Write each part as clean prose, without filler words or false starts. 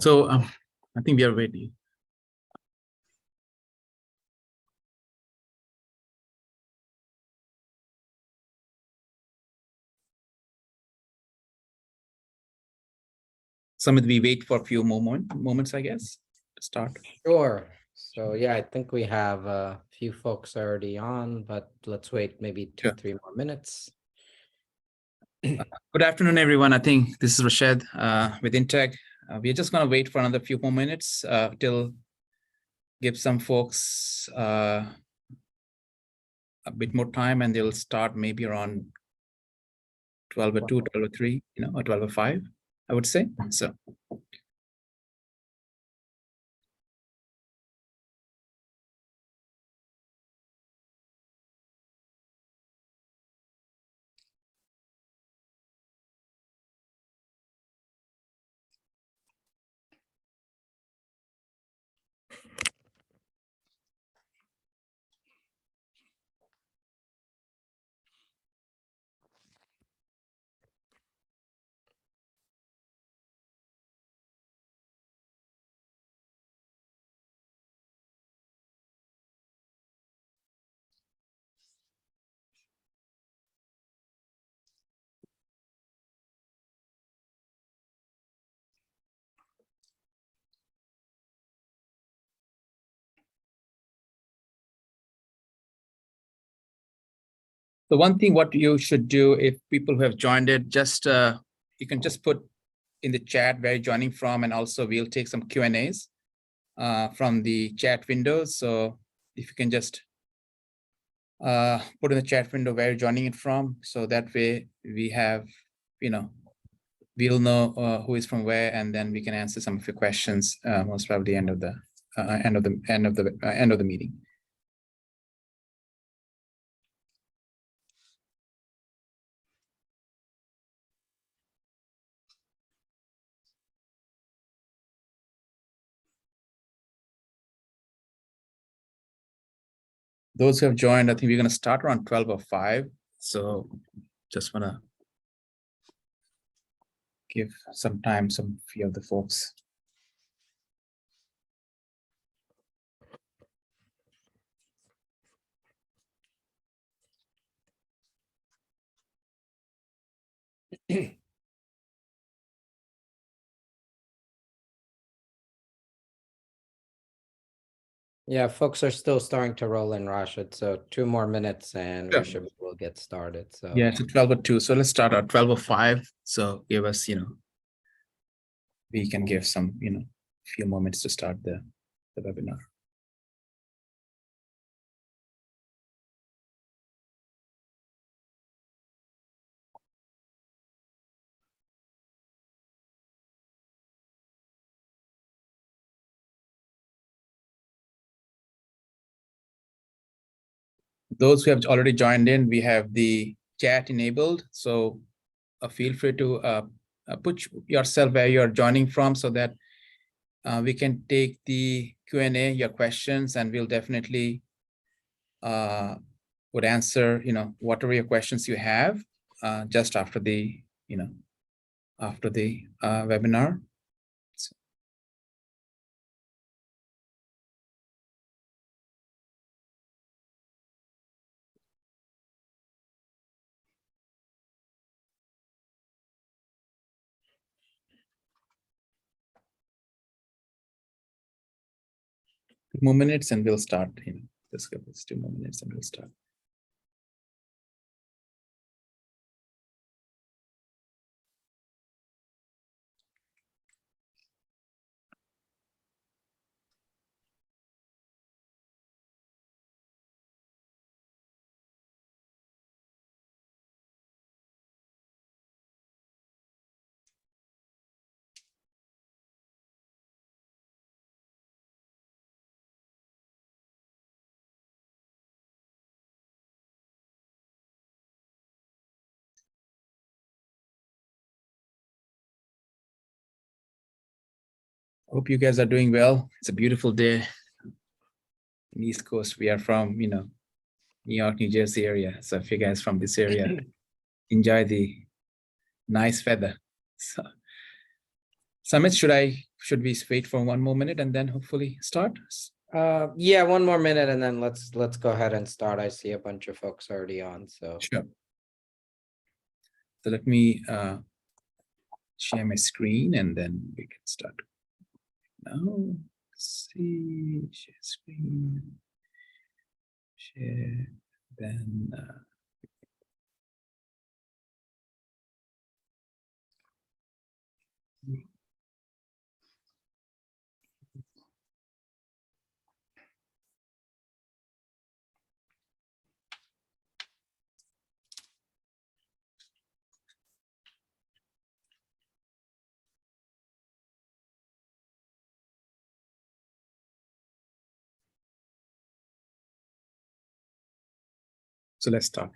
So I think we are ready. Sumit, we wait for a few moments, I guess, to start. Sure. So yeah, I think we have a few folks already on, but let's wait maybe 2-3 more minutes. Good afternoon, everyone. I think this is Rashad with Integ. We're just going to wait for another few more minutes till give some folks a bit more time, and they'll start maybe around 12:02, 12:03, or 12:05, I would say. So. The one thing what you should do if people who have joined it, just you can just put in the chat where you're joining from, and also we'll take some Q&As from the chat windows. So if you can just put in the chat window where you're joining it from, so that way we have, we'll know who is from where, and then we can answer some of your questions most probably end of the meeting. Those who have joined, I think we're going to start around 12:05. So just want to give some time, some few of the folks. Yeah, folks are still starting to roll in, Rashid. So 2 more minutes and we'll get started. So yeah, it's 12:02. So let's start at 12:05. So give us, we can give some, few moments to start the webinar. Those who have already joined in, we have the chat enabled. So feel free to put yourself where you're joining from, so that we can take the Q&A, your questions, and we'll definitely would answer, whatever your questions you have just after the, webinar. So. More minutes and we'll start. Just give us 2 more minutes and we'll start. Hope you guys are doing well. It's a beautiful day in East Coast. We are from, New York, New Jersey area. So if you guys from this area, enjoy the nice weather. So, Sumit, should I should we wait for 1 more minute and then hopefully start? Yeah, 1 more minute and then let's go ahead and start. I see a bunch of folks already on, so. Sure. So let me share my screen and then we can start. Now, let's see, share screen, share, then so let's start.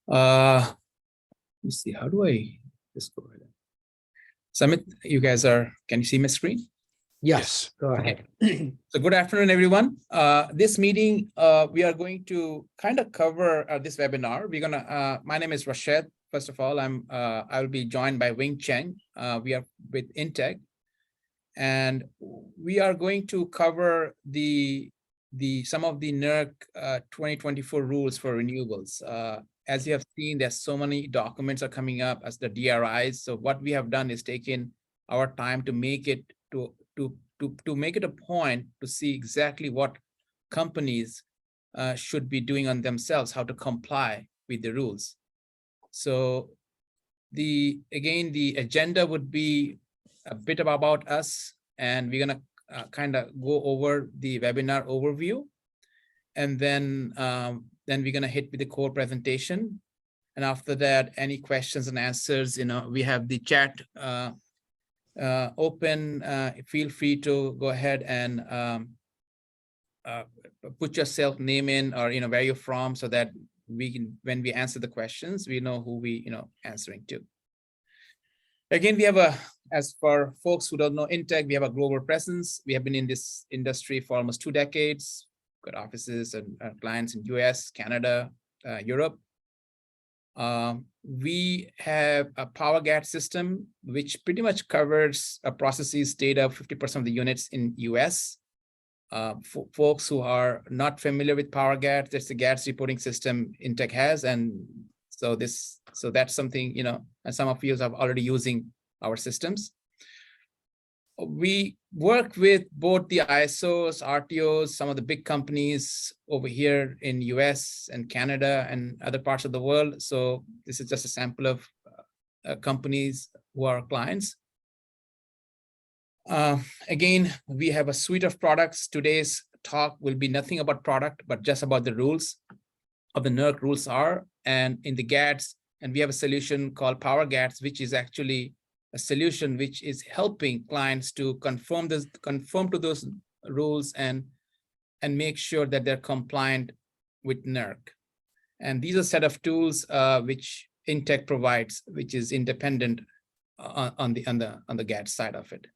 Let's see, how do I just go ahead? Samit, you guys can you see my screen? Yes, go ahead. So good afternoon, everyone. This meeting, we are going to kind of cover this webinar. We're gonna, my name is Rashid. First of all, I will be joined by Wing Cheng. We are with Integ, and we are going to cover some of the NERC 2024 rules for renewables. As you have seen, there's so many documents are coming up as the DRIs. So what we have done is taken our time to make it to make it a point to see exactly what companies should be doing on themselves, how to comply with the rules. So again, the agenda would be a bit about us, and we're gonna kind of go over the webinar overview, and then we're gonna hit with the core presentation. And after that, any questions and answers, we have the chat open. Feel free to go ahead and put yourself name in, or where you're from, so that we can, when we answer the questions, we know who we answering to. Again, we have as for folks who don't know Integ, we have a global presence. We have been in this industry for almost 2 decades. Got offices and clients in US, Canada, Europe. We have a PowerGADS system, which pretty much covers processes data 50% of the units in US. For folks who are not familiar with PowerGADS, that's the GADS reporting system Integ has, and so that's something, and some of you are already using our systems. We work with both the ISOs, RTOs, some of the big companies over here in US and Canada and other parts of the world. So this is just a sample of companies who are clients. Again, we have a suite of products. Today's talk will be nothing about product, but just about the rules of the NERC rules are, and in the GADS, and we have a solution called PowerGADS, which is actually a solution which is helping clients to conform to those rules and make sure that they're compliant with NERC. And these are a set of tools which Integ provides, which is independent on the GADS side of it.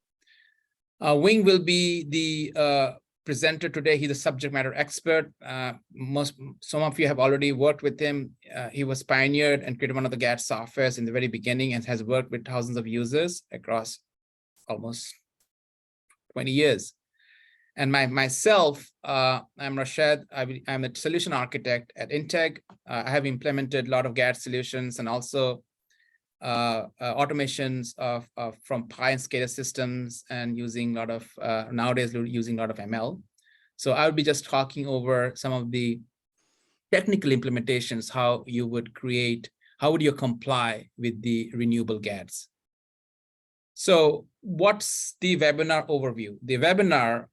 Wing will be the presenter today. He's a subject matter expert. Some of you have already worked with him. He was pioneered and created one of the GADS softwares in the very beginning and has worked with thousands of users across almost 20 years. And myself, I'm Rashid. I'm a solution architect at Integ. I have implemented a lot of GADS solutions and also automations from Pi and SCADA systems, and using a lot of nowadays using a lot of ML. So I'll be just talking over some of the technical implementations, how you would create, how would you comply with the renewable GADS. So what's the webinar overview? The webinar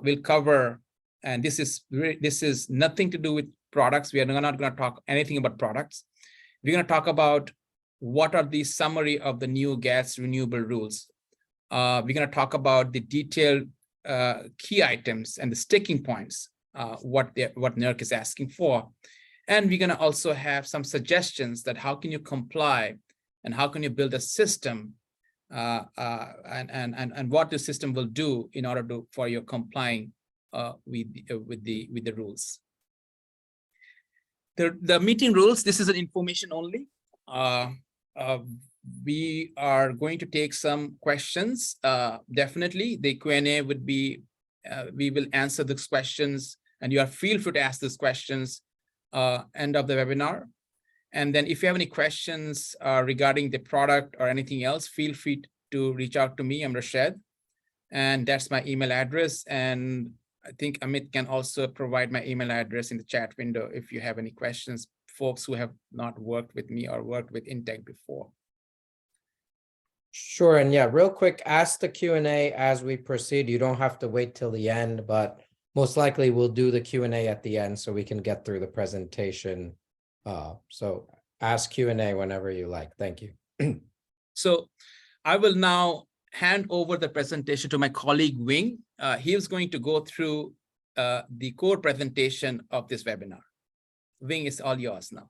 will cover, and this is nothing to do with products. We are not going to talk anything about products. We're going to talk about what are the summary of the new GADS renewable rules. We're going to talk about the detailed key items and the sticking points, what NERC is asking for. And we're going to also have some suggestions that how can you comply and how can you build a system and what the system will do in order for your complying with the rules. The meeting rules, this is an information only. we are going to take some questions. Definitely, the Q&A would be, we will answer these questions, and you are feel free to ask these questions end of the webinar. And then if you have any questions regarding the product or anything else, feel free to reach out to me. I'm Rashad, and that's my email address. And I think Amit can also provide my email address in the chat window if you have any questions, folks who have not worked with me or worked with Intech before. Sure, and yeah, real quick, ask the Q&A as we proceed. You don't have to wait till the end, but most likely we'll do the Q&A at the end so we can get through the presentation. So ask Q&A whenever you like. Thank you. So I will now hand over the presentation to my colleague Wing. He is going to go through the core presentation of this webinar. Wing, is all yours now.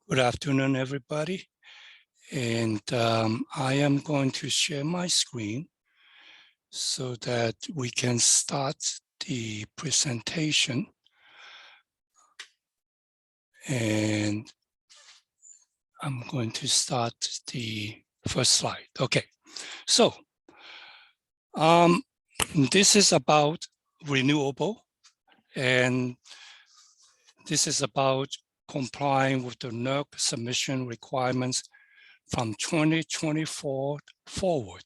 Good afternoon, everybody. And I am going to share my screen so that we can start the presentation. And I'm going to start the first slide. Okay, so this is about renewable, and this is about complying with the NERC submission requirements from 2024 forward.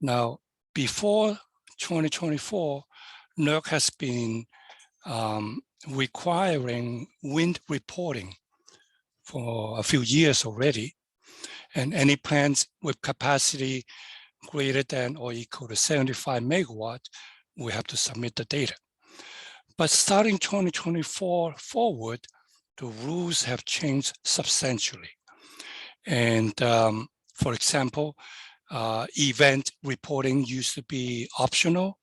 Now, before 2024, NERC has been requiring wind reporting for a few years already, and any plants with capacity greater than or equal to 75 megawatt, we have to submit the data. But starting 2024 forward, the rules have changed substantially. And for example, event reporting used to be optional.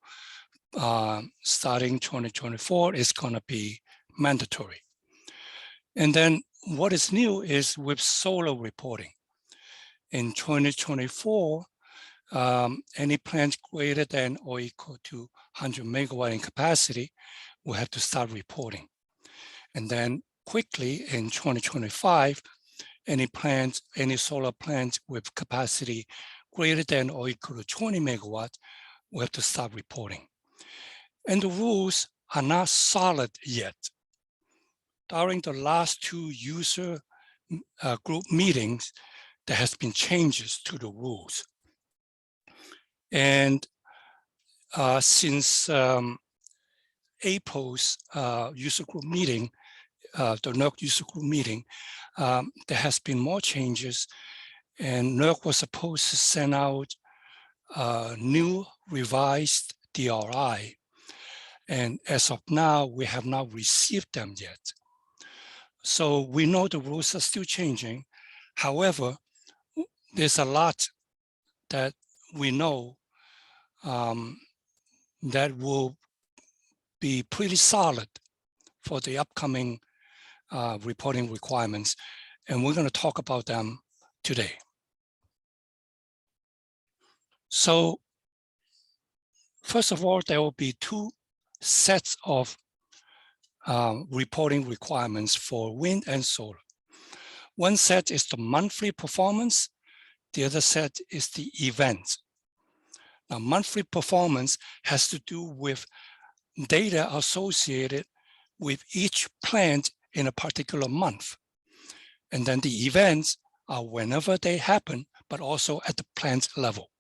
Starting 2024, it's going to be mandatory. And then what is new is with solar reporting. In 2024, any plant greater than or equal to 100 megawatt in capacity will have to start reporting. And then quickly in 2025, any solar plant with capacity greater than or equal to 20 megawatt will have to start reporting. And the rules are not solid yet. During the last two user group meetings, there has been changes to the rules. And since April's user group meeting, the NERC user group meeting, there has been more changes, and NERC was supposed to send out a new revised DRI. And as of now, we have not received them yet. So we know the rules are still changing. However, there's a lot that we know that will be pretty solid for the upcoming reporting requirements. And we're going to talk about them today. So first of all, there will be two sets of reporting requirements for wind and solar. One set is the monthly performance. The other set is the event. Now, monthly performance has to do with data associated with each plant in a particular month. And then the events are whenever they happen, but also at the plant level.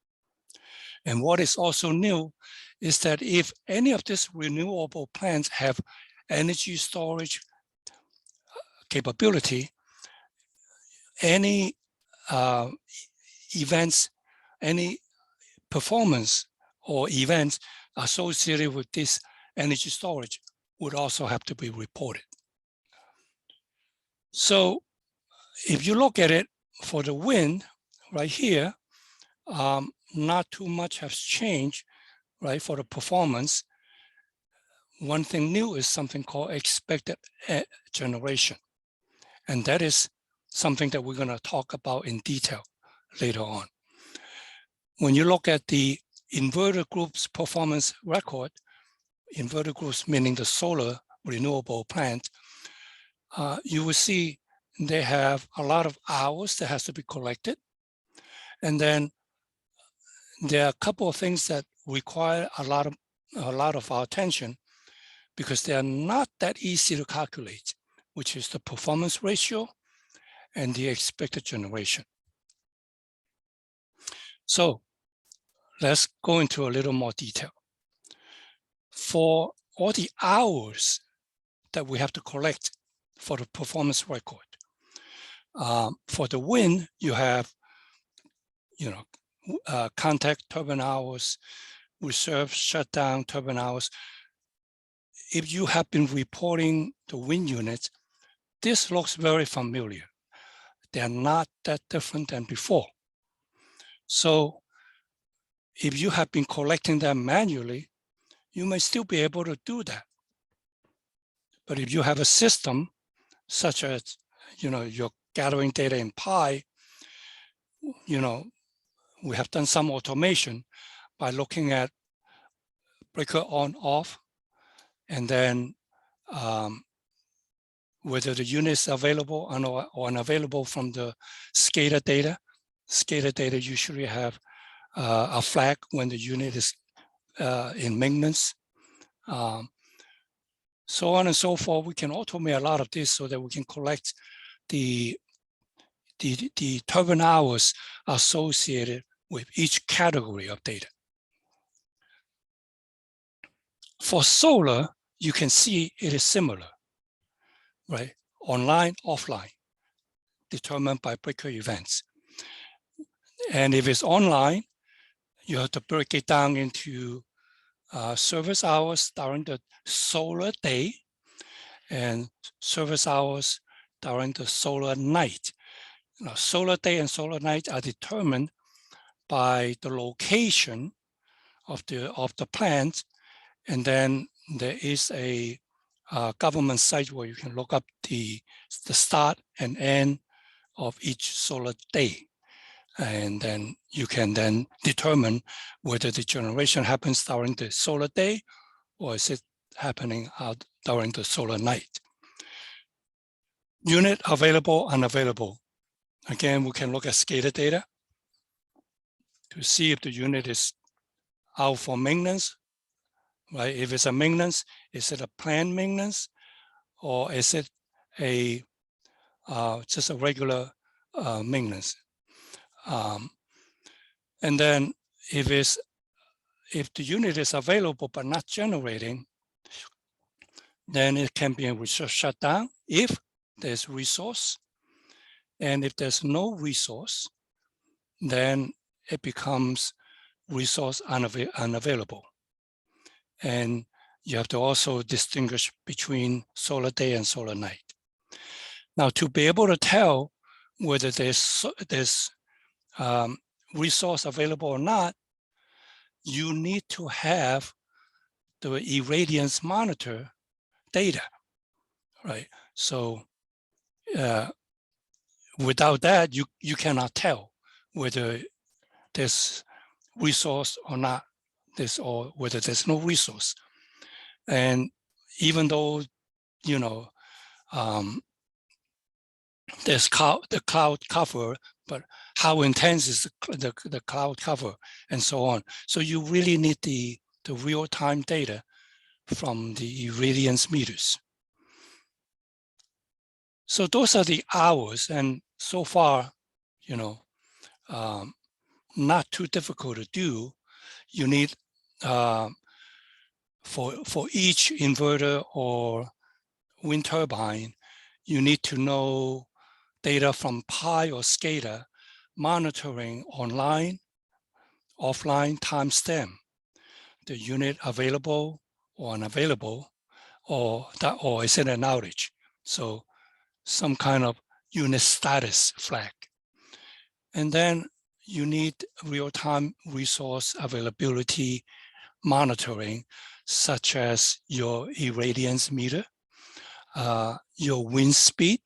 And what is also new is that if any of these renewable plants have energy storage capability, any events, any performance or events associated with this energy storage would also have to be reported. So if you look at it for the wind right here, not too much has changed, right, for the performance. One thing new is something called expected generation. And that is something that we're going to talk about in detail later on. When you look at the inverter group's performance record, inverter groups meaning the solar renewable plant, you will see they have a lot of hours that has to be collected. And then there are a couple of things that require a lot of our attention because they are not that easy to calculate, which is the performance ratio and the expected generation. So let's go into a little more detail. For all the hours that we have to collect for the performance record, for the wind, you have, contact turbine hours, reserve shutdown turbine hours. If you have been reporting the wind units, this looks very familiar. They're not that different than before. So if you have been collecting them manually, you may still be able to do that. But if you have a system such as, you're gathering data in Pi, we have done some automation by looking at breaker on off, and then whether the unit is available or unavailable from the SCADA data. SCADA data usually have a flag when the unit is in maintenance. So on and so forth. We can automate a lot of this so that we can collect the turbine hours associated with each category of data. For solar, you can see it is similar, right? Online, offline, determined by breaker events. And if it's online, you have to break it down into service hours during the solar day and service hours during the solar night. Now, solar day and solar night are determined by the location of the plant, and then there is a government site where you can look up the start and end of each solar day. And then you can then determine whether the generation happens during the solar day or is it happening out during the solar night. Unit available, unavailable. Again, we can look at SCADA data to see if the unit is out for maintenance, right? If it's a maintenance, is it a planned maintenance or is it a just a regular maintenance? And then if the unit is available but not generating, then it can be a resource shutdown if there's resource. And if there's no resource, then it becomes resource unavailable. And you have to also distinguish between solar day and solar night. Now, to be able to tell whether there's resource available or not, you need to have the irradiance monitor data, right? So without that, you cannot tell whether there's resource or not, or whether there's no resource. And even though, there's the cloud cover, but how intense is the cloud cover and so on. So you really need the real-time data from the irradiance meters. So those are the hours, and so far, not too difficult to do. You need, for each inverter or wind turbine, you need to know data from Pi or SCADA, monitoring online, offline timestamp, the unit available or unavailable, or is it an outage? So some kind of unit status flag. And then you need real-time resource availability monitoring, such as your irradiance meter, your wind speed,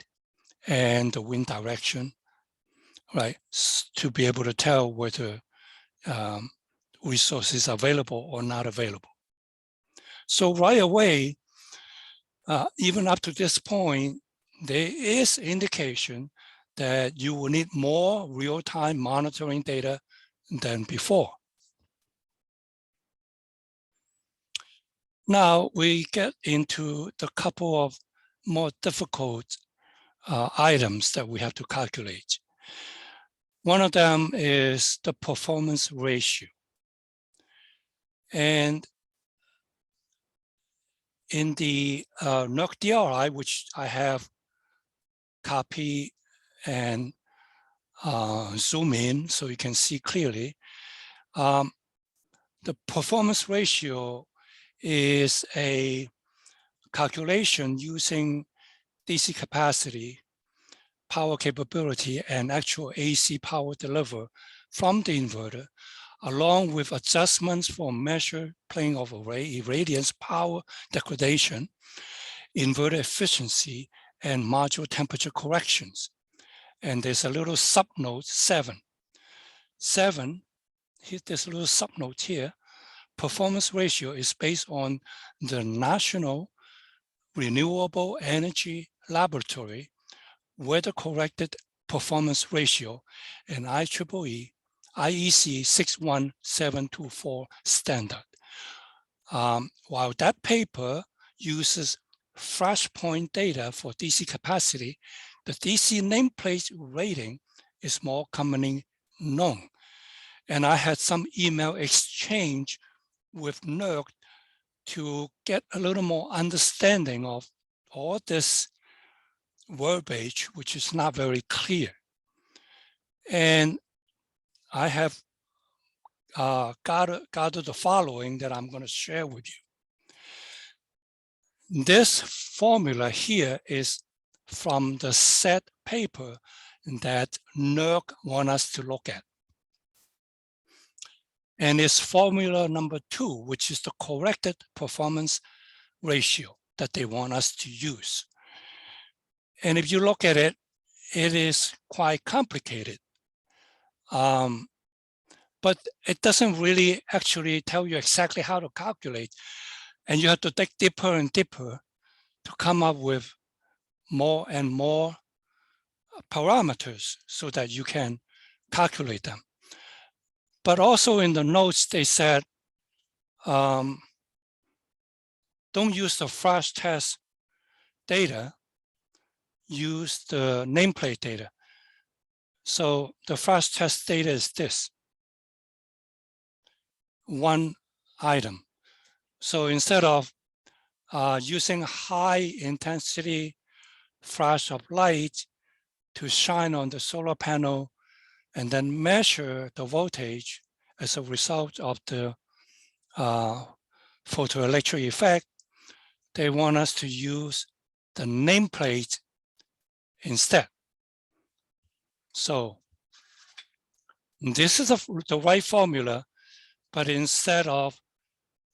and the wind direction, right? To be able to tell whether resources are available or not available. So right away, even up to this point, there is indication that you will need more real-time monitoring data than before. Now we get into the couple of more difficult items that we have to calculate. One of them is the performance ratio. And in the NERC DRI, which I have copy and zoom in so you can see clearly, the performance ratio is a calculation using DC capacity, power capability, and actual AC power delivered from the inverter, along with adjustments for measured plane of array, irradiance, power degradation, inverter efficiency, and module temperature corrections. And there's a little subnote 7. 7, there's a little subnote here. Performance ratio is based on the National Renewable Energy Laboratory weather corrected performance ratio and IEEE IEC 61724 standard. While that paper uses flashpoint data for DC capacity, the DC nameplate rating is more commonly known. And I had some email exchange with NERC to get a little more understanding of all this verbiage, which is not very clear. And I have gathered the following that I'm going to share with you. This formula here is from the set paper that NERC want us to look at. And it's formula number 2, which is the corrected performance ratio that they want us to use. And if you look at it, it is quite complicated. But it doesn't really actually tell you exactly how to calculate. And you have to dig deeper and deeper to come up with more and more parameters so that you can calculate them. But also in the notes, they said, don't use the flash test data, use the nameplate data. So the flash test data is this, one item. So instead of using high intensity flash of light to shine on the solar panel and then measure the voltage as a result of the photoelectric effect, they want us to use the nameplate instead. So this is the right formula, but instead of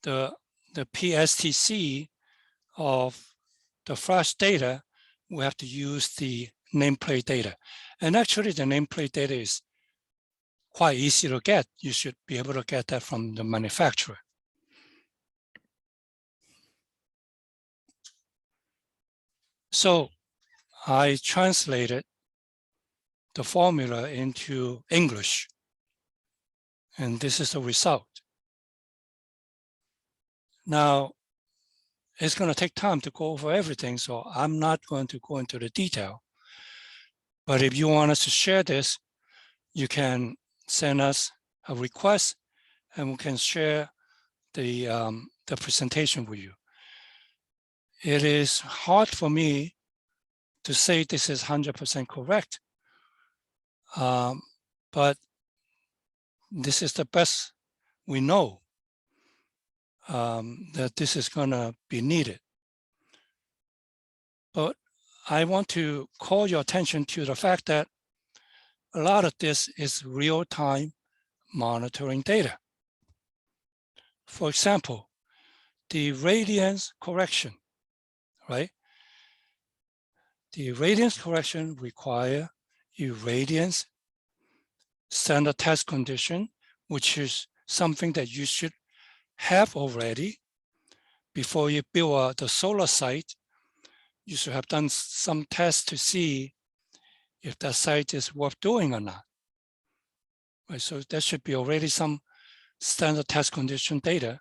the PSTC of the flash data, we have to use the nameplate data. And actually the nameplate data is quite easy to get. You should be able to get that from the manufacturer. So I translated the formula into English, and this is the result. Now, it's going to take time to go over everything, so I'm not going to go into the detail. But if you want us to share this, you can send us a request, and we can share the presentation with you. It is hard for me to say this is 100% correct, but this is the best we know that this is going to be needed. But I want to call your attention to the fact that a lot of this is real-time monitoring data. For example, the irradiance correction, right? The irradiance correction require irradiance standard test condition, which is something that you should have already before you build the solar site. you should have done some tests to see if that site is worth doing or not. Right, so there should be already some standard test condition data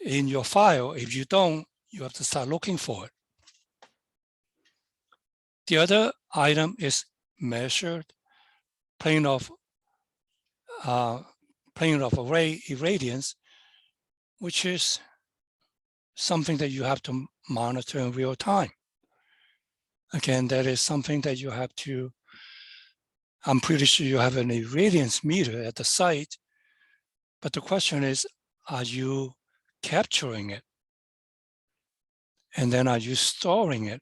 in your file. If you don't, you have to start looking for it. The other item is measured plane of array irradiance, which is something that you have to monitor in real time. Again, that is something that you have to, I'm pretty sure you have an irradiance meter at the site, but the question is, are you capturing it? And then are you storing it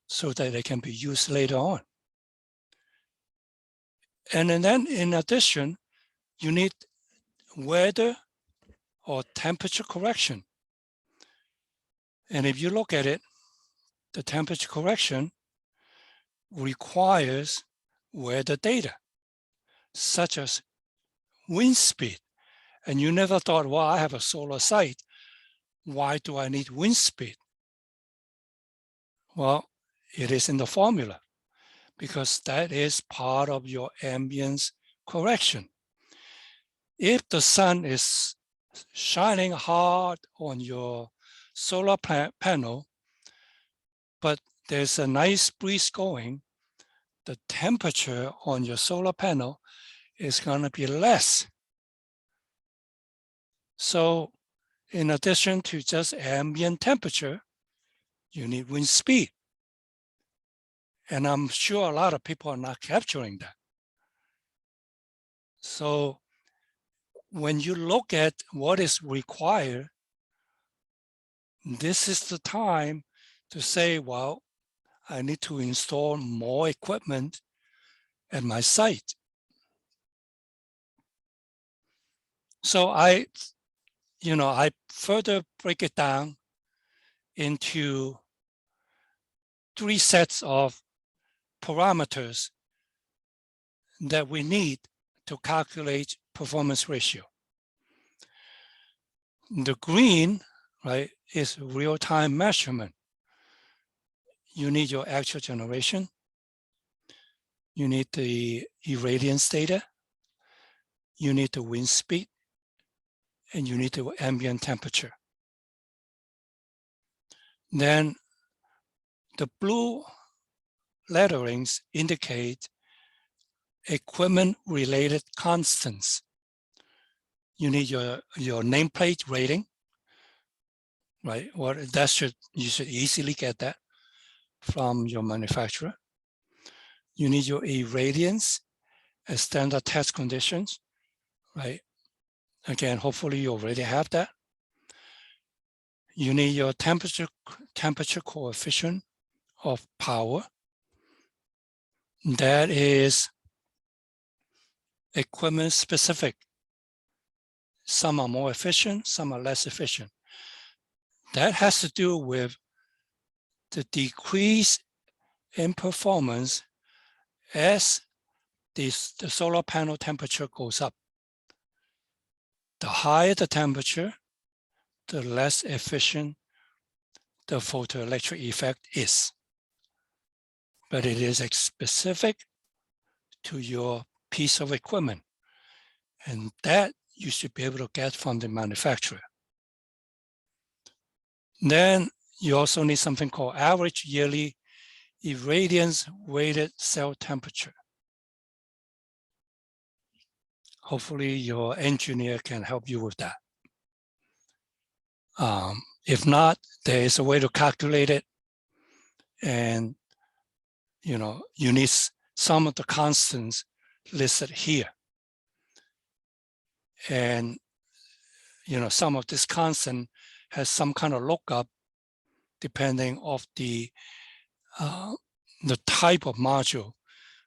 so that it can be used later on? And then in addition, you need weather or temperature correction. And if you look at it, the temperature correction requires weather data, such as wind speed. And you never thought, well, I have a solar site. Why do I need wind speed? Well, it is in the formula because that is part of your ambience correction. If the sun is shining hard on your solar panel, but there's a nice breeze going, the temperature on your solar panel is going to be less. So in addition to just ambient temperature, you need wind speed. And I'm sure a lot of people are not capturing that. So when you look at what is required, this is the time to say, well, I need to install more equipment at my site. So I further break it down into 3 sets of parameters that we need to calculate performance ratio. The green, right, is real-time measurement. You need your actual generation. You need the irradiance data. You need the wind speed. And you need the ambient temperature. Then the blue letterings indicate equipment-related constants. You need your nameplate rating, right? Or you should easily get that from your manufacturer. You need your irradiance as standard test conditions, right? Again, hopefully you already have that. You need your temperature coefficient of power. That is equipment specific. Some are more efficient, some are less efficient. That has to do with the decrease in performance as the solar panel temperature goes up. The higher the temperature, the less efficient the photoelectric effect is. But it is specific to your piece of equipment. And that you should be able to get from the manufacturer. Then you also need something called average yearly irradiance weighted cell temperature. Hopefully your engineer can help you with that. If not, there is a way to calculate it. And you need some of the constants listed here. And some of this constant has some kind of lookup depending of the type of module,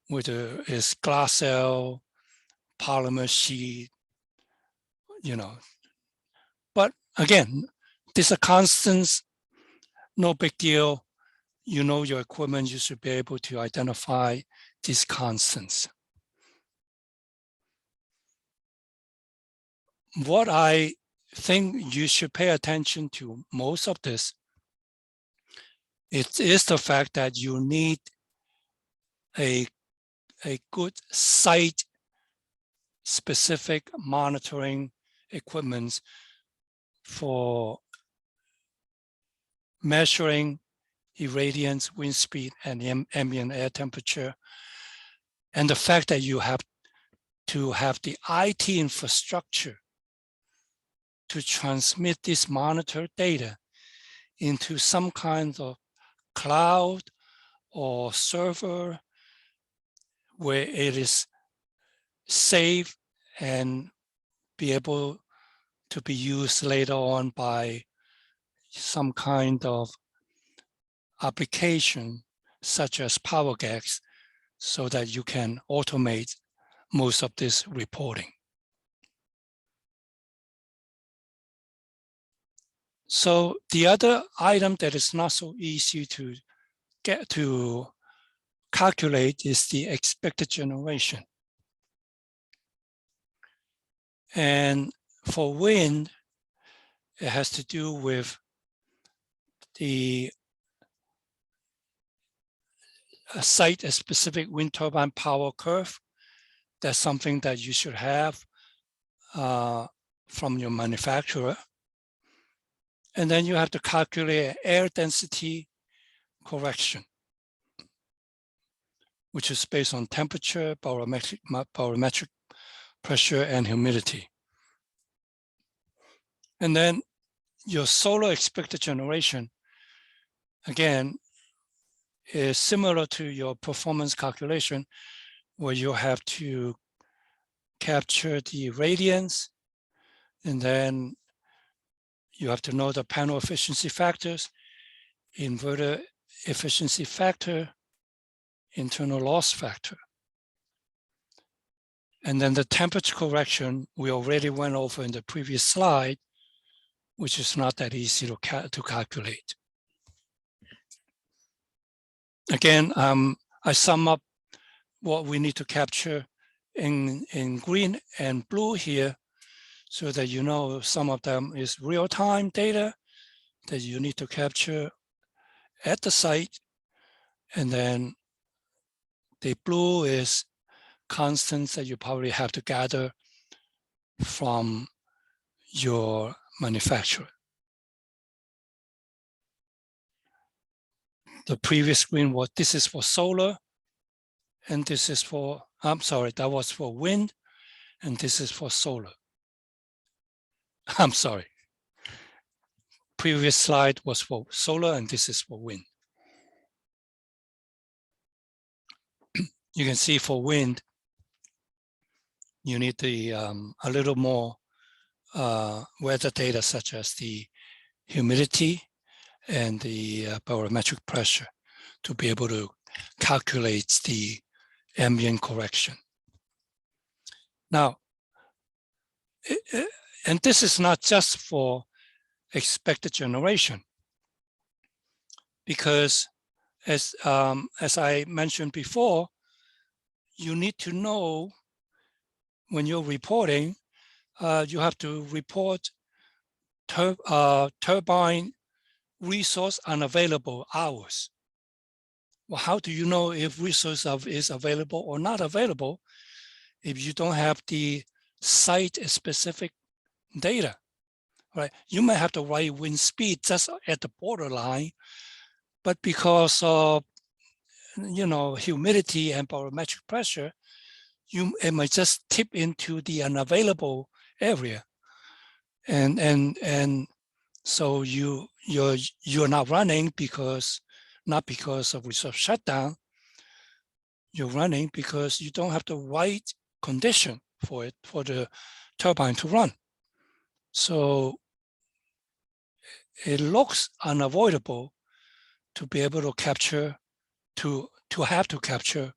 whether it's glass cell, polymer sheet, But again, these are constants, no big deal. You know your equipment, you should be able to identify these constants. What I think you should pay attention to most of this It is the fact that you need a good site-specific monitoring equipment for measuring irradiance, wind speed, and ambient air temperature. And the fact that you have to have the IT infrastructure to transmit this monitor data into some kind of cloud or server where it is safe and be able to be used later on by some kind of application such as PowerGADS, so that you can automate most of this reporting. So the other item that is not so easy to get to calculate is the expected generation. And for wind, it has to do with the site-specific wind turbine power curve. That's something that you should have from your manufacturer. And then you have to calculate air density correction, which is based on temperature, barometric pressure, and humidity. And then your solar expected generation, again, is similar to your performance calculation, where you have to capture the radiance, and then you have to know the panel efficiency factors, inverter efficiency factor, internal loss factor. And then the temperature correction, we already went over in the previous slide, which is not that easy to calculate. Again, I sum up what we need to capture in green and blue here, so that you know some of them is real-time data that you need to capture at the site. And then the blue is constants that you probably have to gather from your manufacturer. The previous screen was, this is for solar, and this is for, I'm sorry, that was for wind, and this is for solar. I'm sorry. Previous slide was for solar, and this is for wind. You can see for wind, you need the a little more weather data, such as the humidity and the barometric pressure, to be able to calculate the ambient correction. Now, and this is not just for expected generation, because as I mentioned before, you need to know when you're reporting, you have to report turbine resource unavailable hours. Well, how do you know if resource is available or not available if you don't have the site-specific data, right? You may have the right wind speed just at the borderline, but because of, you know, humidity and barometric pressure, it might just tip into the unavailable area, and so you're not running not because of resource shutdown. You're running because you don't have the right condition for the turbine to run. So it looks unavoidable to be able to capture, to have to capture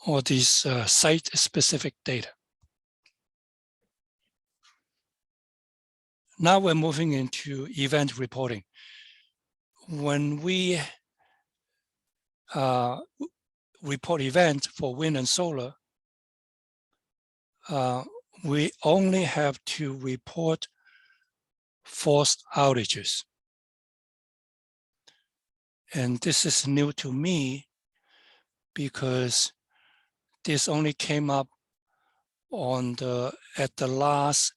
all these site-specific data. Now we're moving into event reporting. When we report events for wind and solar, we only have to report forced outages. And this is new to me because this only came up on at the last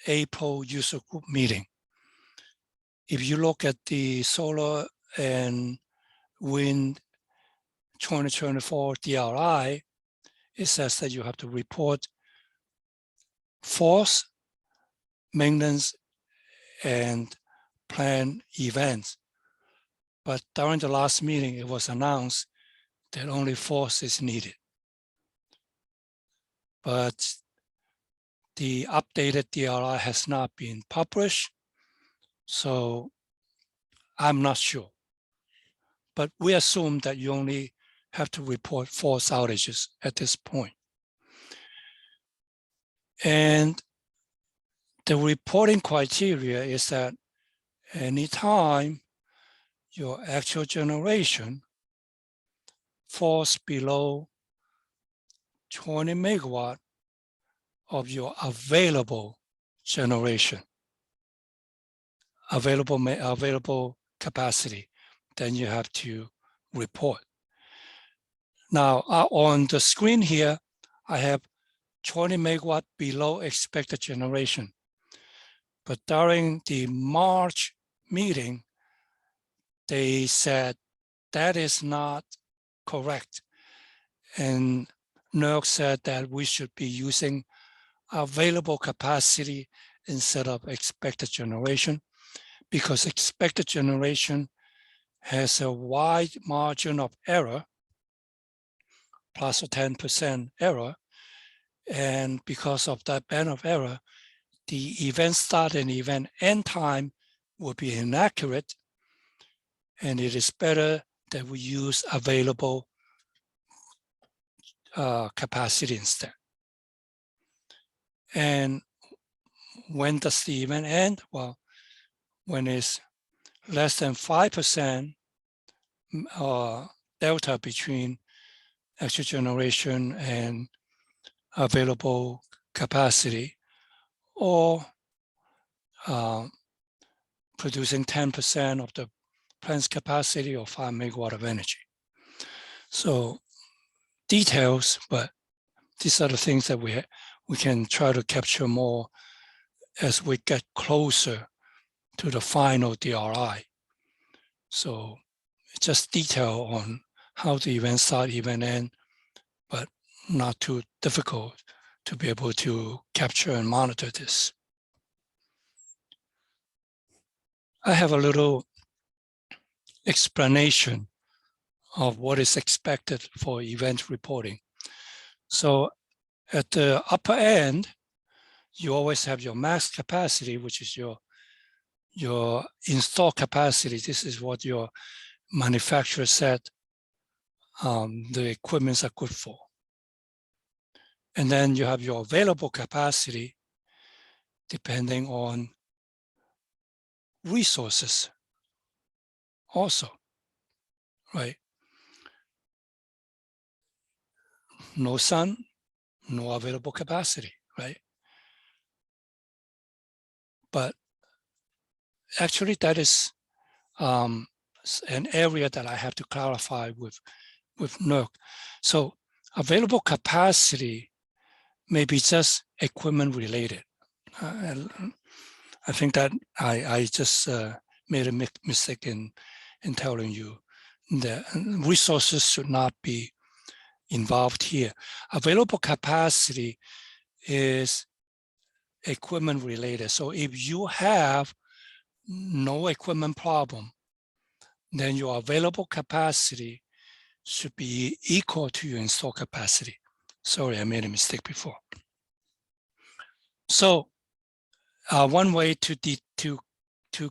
April user group meeting. If you look at the solar and wind 2024 DRI, it says that you have to report force, maintenance, and planned events. But during the last meeting, it was announced that only force is needed. But the updated DRI has not been published, so I'm not sure. But we assume that you only have to report force outages at this point. And the reporting criteria is that anytime your actual generation falls below 20 megawatt of your available generation, available capacity, then you have to report. Now, on the screen here, I have 20 megawatt below expected generation. But during the March meeting, they said that is not correct. And NERC said that we should be using available capacity instead of expected generation, because expected generation has a wide margin of error, plus a 10% error. And because of that band of error, the event start and event end time will be inaccurate. And it is better that we use available capacity instead. And when does the event end? Well, when it's less than 5% delta between actual generation and available capacity, or producing 10% of the plant's capacity or 5 megawatt of energy. So details, but these are the things that we can try to capture more as we get closer to the final DRI. So it's just detail on how the event start, event end, but not too difficult to be able to capture and monitor this. I have a little explanation of what is expected for event reporting. So at the upper end, you always have your max capacity, which is your install capacity. This is what your manufacturer said the equipments are good for. And then you have your available capacity depending on resources also, right? No sun, no available capacity, right? But actually that is an area that I have to clarify with NERC. So available capacity may be just equipment related. I think that I just made a mistake in telling you that resources should not be involved here. Available capacity is equipment related. So if you have no equipment problem, then your available capacity should be equal to your installed capacity. Sorry, I made a mistake before. So one way to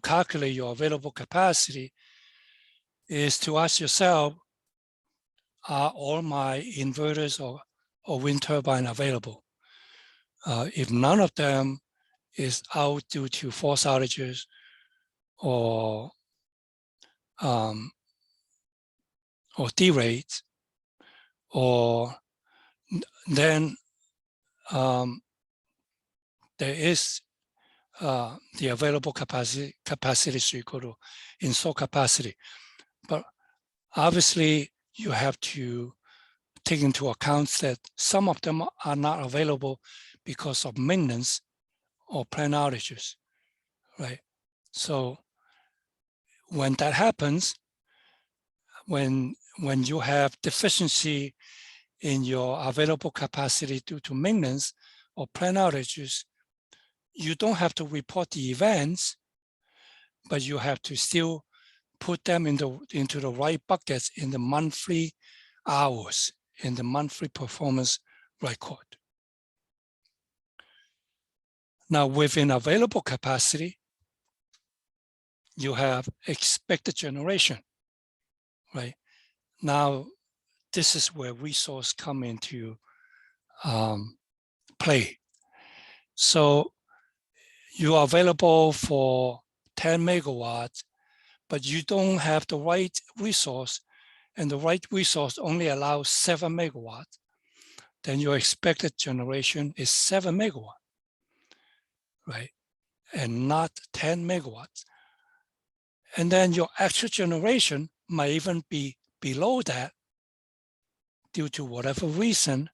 calculate your available capacity is to ask yourself, are all my inverters or wind turbine available? If none of them is out due to force outages or derates, or then there is the available capacity is equal to install capacity. But obviously, you have to take into account that some of them are not available because of maintenance or plant outages, right? So when that happens, when you have deficiency in your available capacity due to maintenance or plant outages, you don't have to report the events, but you have to still put them into the right buckets in the monthly hours, in the monthly performance record. Now, within available capacity, you have expected generation, right? Now, this is where resource come into play. So you are available for 10 megawatts, but you don't have the right resource, and the right resource only allows 7 megawatts, then your expected generation is 7 megawatts, right? And not 10 megawatts. And then your actual generation might even be below that due to whatever reason,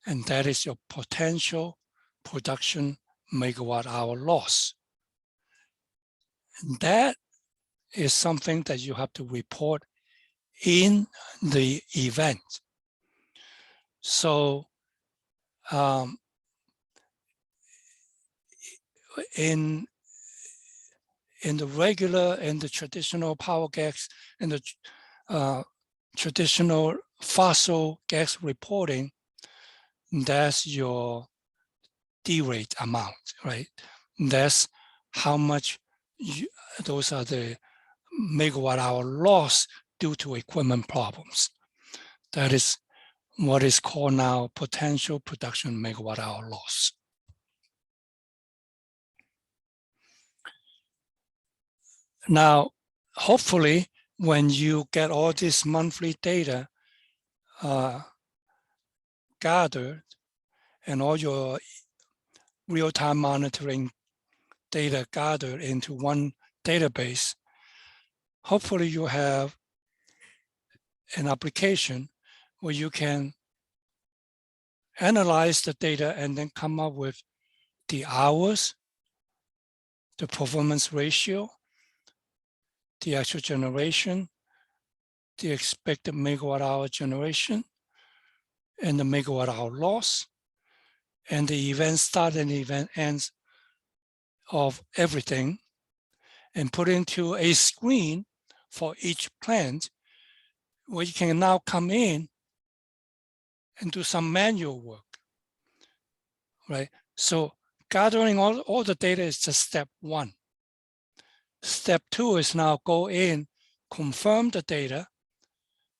and that is your potential production megawatt hour loss. And that is something that you have to report in the event. So in the regular and the traditional PowerGADS and the traditional fossil gas reporting, that's your D-rate amount, right? That's how much those are the megawatt hour loss due to equipment problems. That is what is called now potential production megawatt hour loss. Now, hopefully, when you get all this monthly data gathered and all your real-time monitoring data gathered into one database, hopefully you have an application where you can analyze the data and then come up with the hours, the performance ratio, the actual generation, the expected megawatt hour generation, and the megawatt hour loss, and the event start and event ends of everything, and put into a screen for each plant where you can now come in and do some manual work, right? So gathering all the data is just step one. Step two is now go in, confirm the data,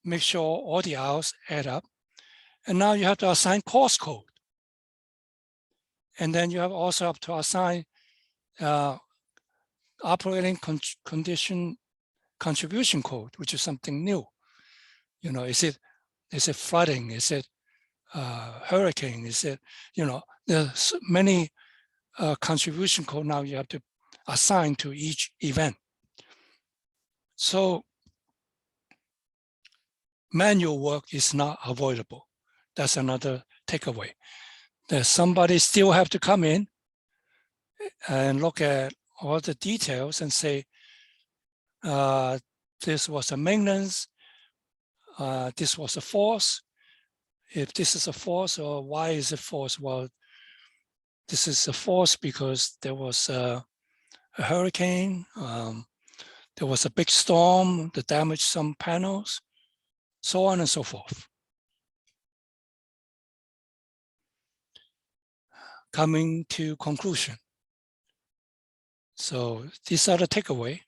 make sure all the hours add up, and now you have to assign cost code. And then you have also have to assign operating condition contribution code, which is something new. You know, is it flooding? Is it hurricane? Is it, you know, there's many contribution code now you have to assign to each event. So manual work is not avoidable. That's another takeaway. That somebody still have to come in and look at all the details and say, this was a maintenance, this was a force. If this is a force, or why is it force? Well, this is a force because there was a hurricane, there was a big storm that damaged some panels, so on and so forth. Coming to conclusion. So these are the takeaway.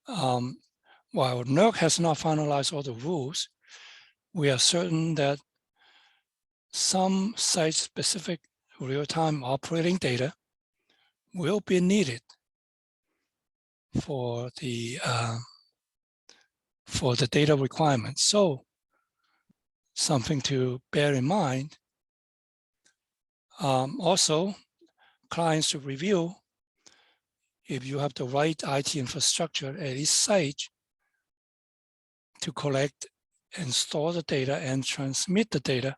While NERC has not finalized all the rules, we are certain that some site-specific real-time operating data will be needed for the data requirements. So something to bear in mind. Also, clients should review if you have the right IT infrastructure at each site to collect and store the data and transmit the data,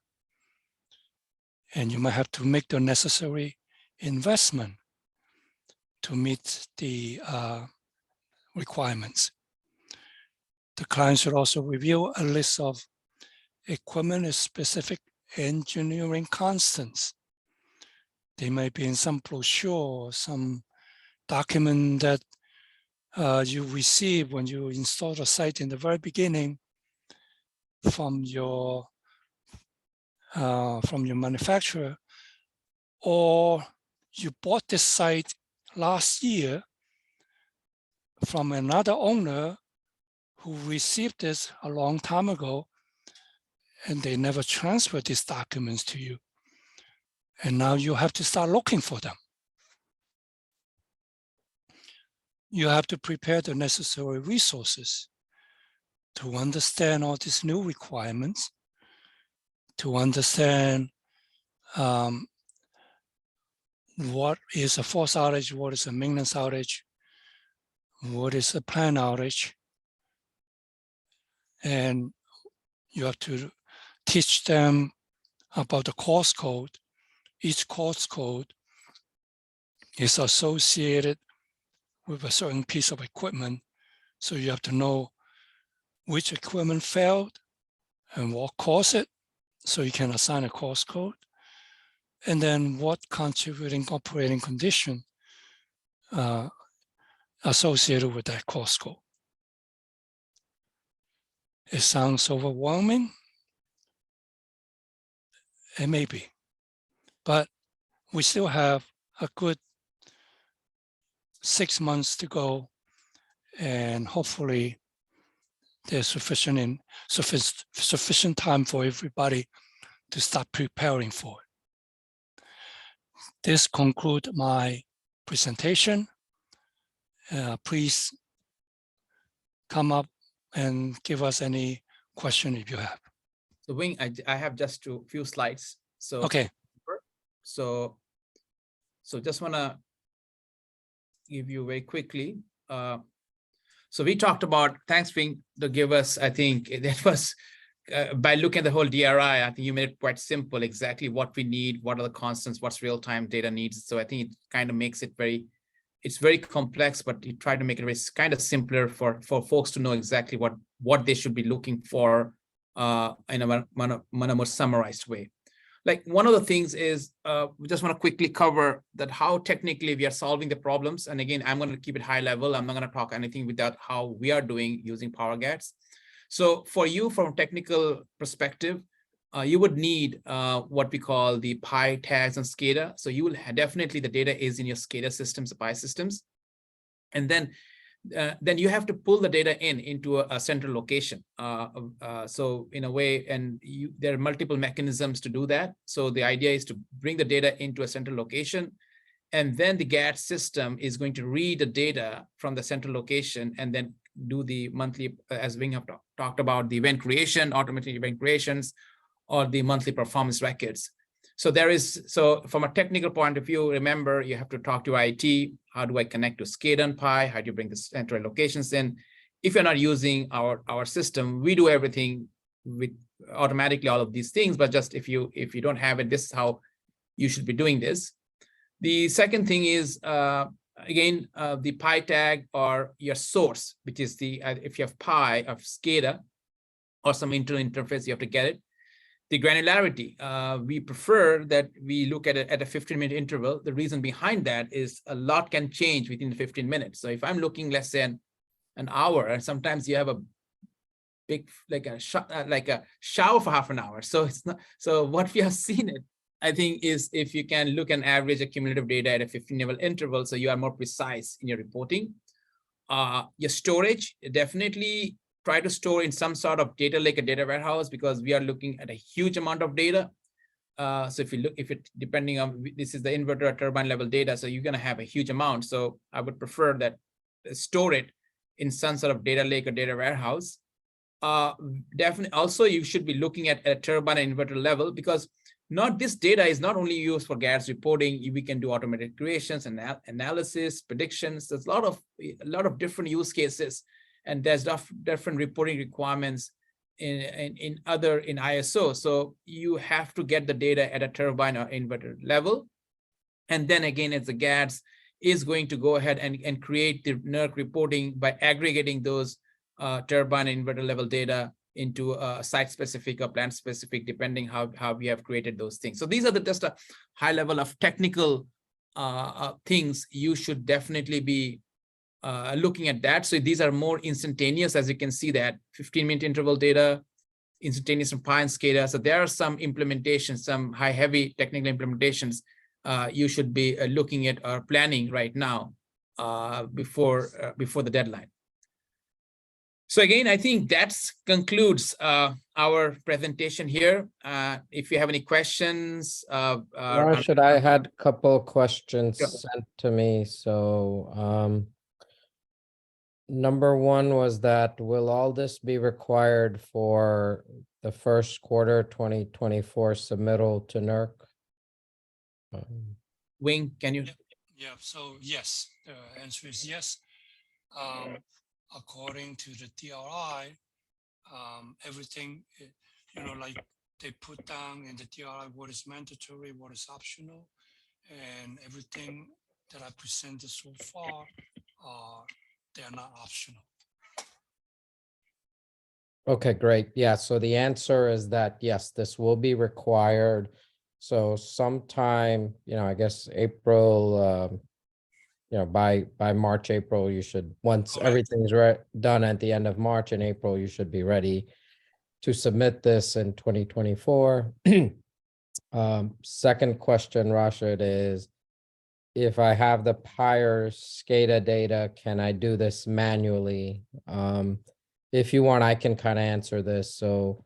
and you might have to make the necessary investment to meet the requirements. The client should also review a list of equipment-specific engineering constants. They may be in some brochure, some document that you receive when you install the site in the very beginning from your manufacturer, or you bought this site last year from another owner who received this a long time ago, and they never transferred these documents to you. And now you have to start looking for them. You have to prepare the necessary resources to understand all these new requirements, to understand what is a force outage, what is a maintenance outage, what is a planned outage. And you have to teach them about the course code. Each course code is associated with a certain piece of equipment. So you have to know which equipment failed and what caused it, so you can assign a course code. And then what contributing operating condition associated with that course code. It sounds overwhelming. It may be, but we still have a good 6 months to go, and hopefully there's sufficient time for everybody to start preparing for it. This concludes my presentation. Please come up and give us any question if you have. So Wing, I have just a few slides. So Okay. So just want to give you very quickly. So we talked about, thanks Wing to give us, I think that was, by looking at the whole DRI, I think you made it quite simple, exactly what we need, what are the constants, what's real-time data needs. So I think it kind of makes it it's very complex, but you try to make it very kind of simpler for folks to know exactly what they should be looking for in a more summarized way. Like one of the things is, we just want to quickly cover that how technically we are solving the problems. And again, I'm going to keep it high level. I'm not going to talk anything without how we are doing using PowerGADS. So for you, from a technical perspective, you would need what we call the Pi tags and SCADA. So you will definitely, the data is in your SCADA systems, Pi systems. And then you have to pull the data into a central location. So in a way, and there are multiple mechanisms to do that. So the idea is to bring the data into a central location, and then the GADS system is going to read the data from the central location and then do the monthly, as Wing have talked about, the event creation, automatic event creations, or the monthly performance records. So so from a technical point of view, remember, you have to talk to IT. How do I connect to SCADA and Pi? How do you bring the central locations in? If you're not using our system, we do everything with automatically, all of these things, but just if you don't have it, this is how you should be doing this. The second thing is, again, the Pi tag or your source, which is if you have Pi of SCADA or some internal interface, you have to get it. The granularity, we prefer that we look at it at a 15-minute interval. The reason behind that is a lot can change within the 15 minutes. So if I'm looking, let's say, an hour, and sometimes you have a big, like a shower for half an hour. So it's not. So what we have seen it, I think, is if you can look and average accumulative data at a 15-minute interval, so you are more precise in your reporting. Your storage, definitely try to store in some sort of data lake, a data warehouse, because we are looking at a huge amount of data. So depending on, this is the inverter or turbine level data, so you're going to have a huge amount. So I would prefer that store it in some sort of data lake or data warehouse. Definitely, also you should be looking at a turbine and inverter level, because this data is not only used for GADS reporting. We can do automated creations and analysis, predictions. There's a lot of different use cases, and there's different reporting requirements in ISO. So you have to get the data at a turbine or inverter level. And then again, it's the GADS is going to go ahead and create the NERC reporting by aggregating those turbine and inverter level data into site specific or plant specific, depending how we have created those things. So these are just a high level of technical things. You should definitely be looking at that. So these are more instantaneous, as you can see that 15-minute interval data, instantaneous from Pi and SCADA. So there are some implementations, some heavy technical implementations you should be looking at or planning right now before the deadline. So again, I think that concludes our presentation here. If you have any questions, Rashid, I had a couple of questions Sure. sent to me. So number one was that will all this be required for the first quarter 2024 submittal to NERC? Wing, can you? Yeah, so yes, the answer is yes. According to the DRI, everything, like they put down in the DRI what is mandatory, what is optional, and everything that I presented so far, they are not optional. Okay, great. Yeah, so the answer is that, yes, this will be required. So sometime, I guess April, by March, April, you should, once Correct. everything's done at the end of March and April, you should be ready to submit this in 2024. Second question, Rashid, is if I have the prior SCADA data, can I do this manually? If you want, I can kind of answer this. So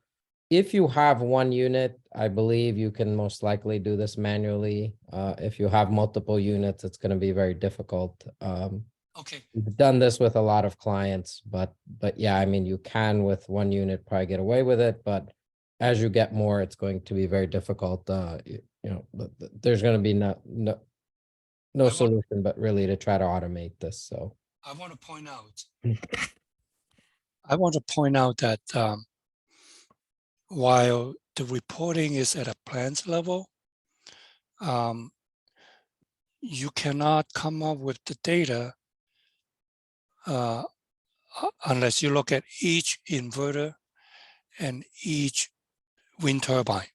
if you have one unit, I believe you can most likely do this manually. If you have multiple units, it's going to be very difficult. Okay. We've done this with a lot of clients, but yeah, I mean, you can with one unit probably get away with it, but as you get more, it's going to be very difficult. There's going to be no solution, but really to try to automate this. So I want to point out that while the reporting is at a plant level, you cannot come up with the data unless you look at each inverter and each wind turbine.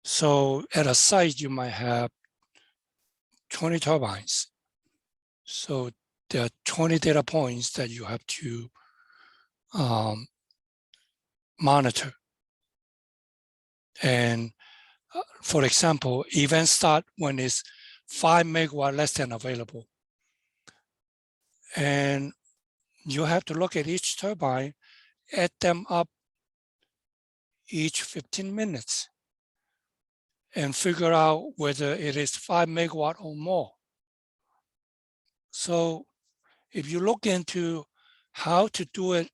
So at a site, you might have 20 turbines. So there are 20 data points that you have to monitor. And for example, events start when it's 5 megawatt less than available. And you have to look at each turbine, add them up each 15 minutes and figure out whether it is 5 megawatt or more. So if you look into how to do it,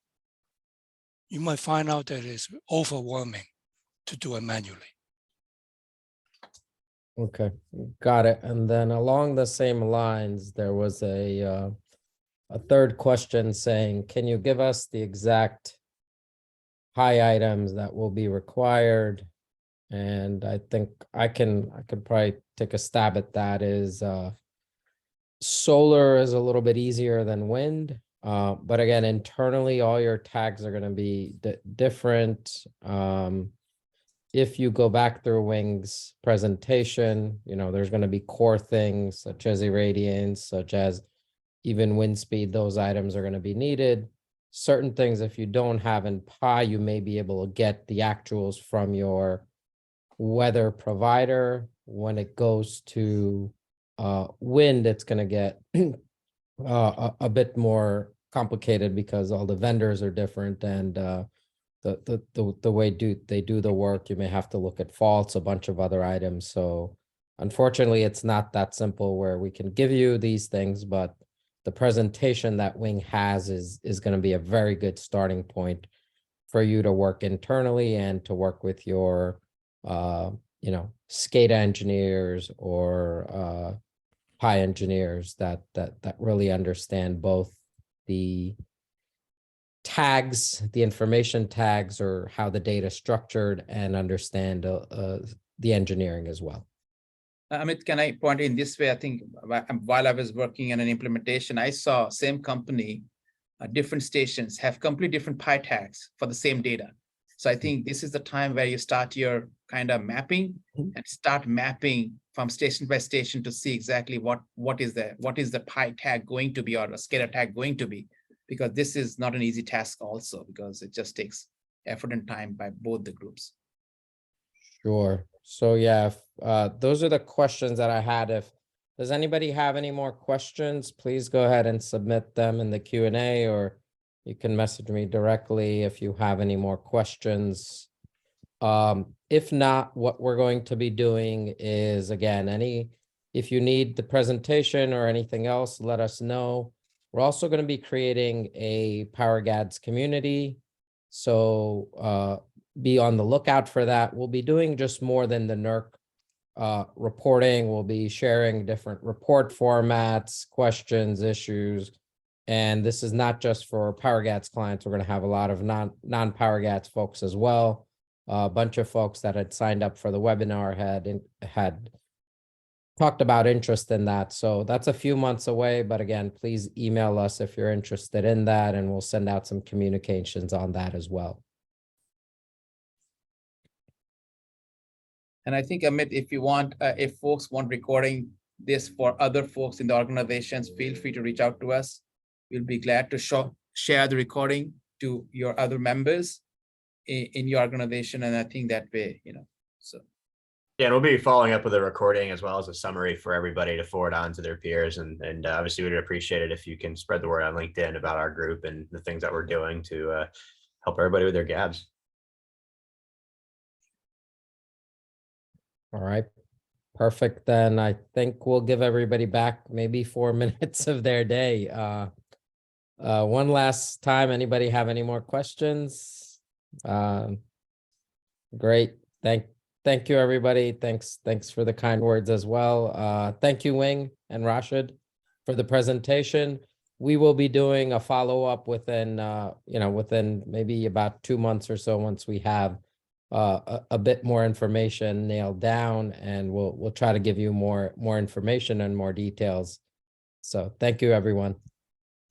you might find out that it's overwhelming to do it manually. okay, got it. And then along the same lines, there was a third question saying, can you give us the exact high items that will be required? And I think I could probably take a stab at that. Is solar is a little bit easier than wind. But again, internally, all your tags are going to be different. If you go back through Wing's presentation, there's going to be core things such as irradiance, such as even wind speed. Those items are going to be needed. Certain things, if you don't have in Pi, you may be able to get the actuals from your weather provider. When it goes to wind, it's going to get a bit more complicated because all the vendors are different, and the way they do the work, you may have to look at faults, a bunch of other items. So unfortunately, it's not that simple where we can give you these things, but the presentation that Wing has is going to be a very good starting point for you to work internally and to work with your you know, SCADA engineers or PI engineers that really understand both the tags, the information tags, or how the data is structured, and understand the engineering as well. Amit, can I point in this way? I think while I was working on an implementation, I saw same company, different stations have completely different PI tags for the same data. So I think this is the time where you start your kind of mapping and start mapping from station by station to see exactly what is the PI tag going to be, or a SCADA tag going to be, because this is not an easy task also, because it just takes effort and time by both the groups. Sure. So yeah, those are the questions that I had. If does anybody have any more questions, please go ahead and submit them in the Q&A, or you can message me directly if you have any more questions. If not, what we're going to be doing is, again, if you need the presentation or anything else, let us know. We're also going to be creating a PowerGADS community. So be on the lookout for that. We'll be doing just more than the NERC reporting. We'll be sharing different report formats, questions, issues. And this is not just for PowerGADS clients. We're going to have a lot of non-PowerGADS folks as well. A bunch of folks that had signed up for the webinar had talked about interest in that. So that's a few months away. But again, please email us if you're interested in that, and we'll send out some communications on that as well. And I think, Amit, if you want, if folks want recording this for other folks in the organizations, feel free to reach out to us. We'll be glad to share the recording to your other members in your organization. And I think that way, so. Yeah, and we'll be following up with a recording as well as a summary for everybody to forward on to their peers. And obviously we'd appreciate it if you can spread the word on LinkedIn about our group and the things that we're doing to help everybody with their GADS. All right. Perfect. Then I think we'll give everybody back maybe 4 minutes of their day. One last time, anybody have any more questions? Great. Thank you, everybody. Thanks for the kind words as well. Thank you, Wing and Rashid, for the presentation. We will be doing a follow-up within maybe about 2 months or so, once we have a bit more information nailed down, and we'll try to give you more information and more details. So thank you, everyone.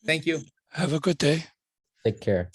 Thank you. Have a good day. Take care.